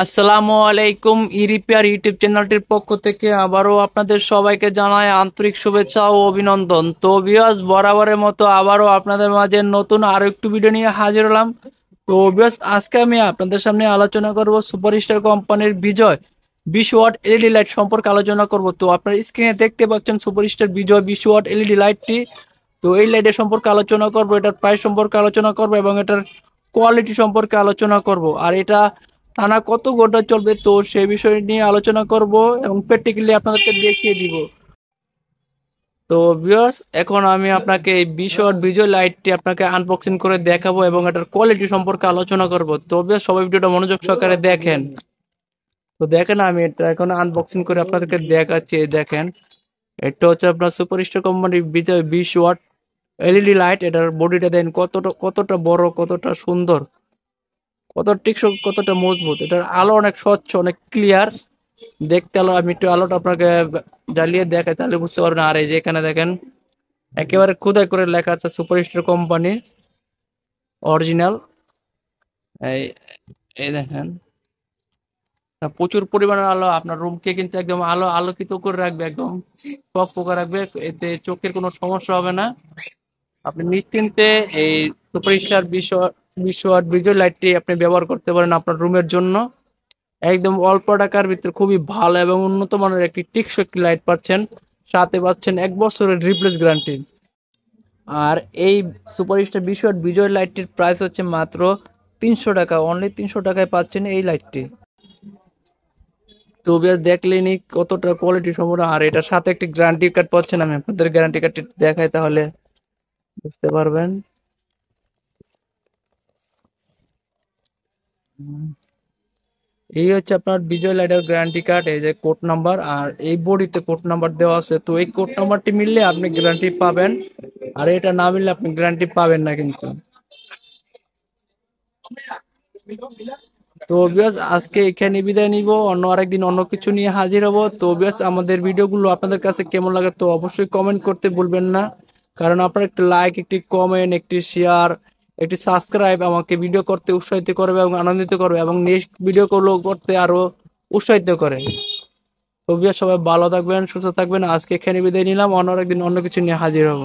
আসসালামু আলাইকুম। ইরিপেয়ার ইউটিউব চ্যানেলটির পক্ষ থেকে আবারও আপনাদের সবাইকে জানাই আন্তরিক শুভেচ্ছা ও অভিনন্দন। তো ভিউয়ার্স, বরাবরের মতো আবারও আপনাদের মাঝে নতুন আরো একটু ভিডিও নিয়ে হাজির হলাম। তো ভিউয়ার্স, আজকে আমি আপনাদের সামনে আলোচনা করব সুপারস্টার কোম্পানির বিজয় 20 ওয়াট এলইডি লাইট সম্পর্কে আলোচনা করব। তো আপনার স্ক্রিনে দেখতে পাচ্ছেন সুপারস্টার বিজয় 20 ওয়াট এলইডি লাইটটি। তো এই লাইটের সম্পর্কে আলোচনা করব, এটার প্রাইস সম্পর্কে আলোচনা করব এবং এটার কোয়ালিটি সম্পর্কে আলোচনা করব। আর এটা টানা কত ঘন্টা চলবে তো সে বিষয় নিয়ে আলোচনা করব এবং প্র্যাকটিক্যালি আপনাদেরকে দেখিয়ে দিব। তো ভিউয়ার্স, এখন আমি আপনাকে এই 20 ওয়াট বিজয় লাইটটি আপনাকে আনবক্সিং করে দেখাবো এবং এটার কোয়ালিটি সম্পর্কে আলোচনা করব। তো ভিউয়ার্স, সবাই ভিডিওটা মনোযোগ সহকারে দেখেন। তো দেখেন, আমি এটা এখন আনবক্সিং করে আপনাদেরকে দেখাচ্ছি। এই দেখেন, এটা হচ্ছে আপনার সুপারস্টার কোম্পানির বিজয় 20 ওয়াট এলইডি লাইট। এটার বডিটা দেন কতটা কতটা বড়, কতটা সুন্দর, কত টেকসই, কতটা মজবুত। এটার আলো অনেক স্বচ্ছ, অনেক ক্লিয়ার দেখতে। আলো আমি একটু আলোটা আপনাকে জ্বালিয়ে দেখাই, তাহলে বুঝতে পারবেন। আর এই যে এখানে দেখেন, একেবারে খোদাই করে লেখা আছে সুপারস্টার কোম্পানি অরিজিনাল। এই এই দেখেন, প্রচুর পরিমাণের আলো আপনার রুমকে কিন্তু একদম আলোকিত করে রাখবে, একদম ফকফকা রাখবে। এতে চোখের কোনো সমস্যা হবে না। আপনি নিশ্চিন্তে এই সুপারস্টার 20 ওয়াট বিজয় লাইটটি আপনি ব্যবহার করতে পারেন আপনার রুমের জন্য। একদম অল্প টাকার ভিতরে খুবই ভালো এবং উন্নত মানের একটি টেকসই একটি লাইট পাচ্ছেন। সাথে পাচ্ছেন 1 বছরের রিপ্লেস গ্যারান্টি। আর এই সুপারস্টার 20 ওয়াট বিজয় লাইটটির প্রাইস হচ্ছে মাত্র 300 টাকা। অনলি 300 টাকায় পাচ্ছেন এই লাইটটি। তো বেশ দেখলেনি কতটা কোয়ালিটি সম্পূর্ণ। আর এটার সাথে একটি গ্যারান্টি কার্ড পাচ্ছেন। আমি আপনাদের গ্যারান্টি কার্ডটি দেখাই, তাহলে বুঝতে পারবেন। এই হচ্ছে আপনার বিজয় লাইটের গ্যারান্টি কার্ড। এই যে কোড নাম্বার, আর এই বডিতে কোড নাম্বার দেওয়া আছে। তো এই কোড নাম্বারটি মিললে আপনি গ্যারান্টি পাবেন, আর এটা না মিললে আপনি গ্যারান্টি পাবেন না কিন্তু। তো বিয়াস, আজকে এখানে বিদায় নিব, অন্য আরেকদিন অন্য কিছু নিয়ে হাজির হব। তো বিয়াস, আমাদের ভিডিওগুলো আপনাদের কাছে কেমন লাগে তো অবশ্যই কমেন্ট করতে ভুলবেন না। কারণ আপনার একটি লাইক, একটি কমেন্ট, একটি শেয়ার, একটি সাবস্ক্রাইব আমাকে ভিডিও করতে উৎসাহিত করবে এবং আনন্দিত করবে এবং নেক্সট ভিডিও করতে আরো উৎসাহিত করে। তো বিয়াস, সবাই ভালো থাকবেন, সুস্থ থাকবেন। আজকে এখানে বিদায় নিলাম, অন্য আরেকদিন অন্য কিছু নিয়ে হাজির হব।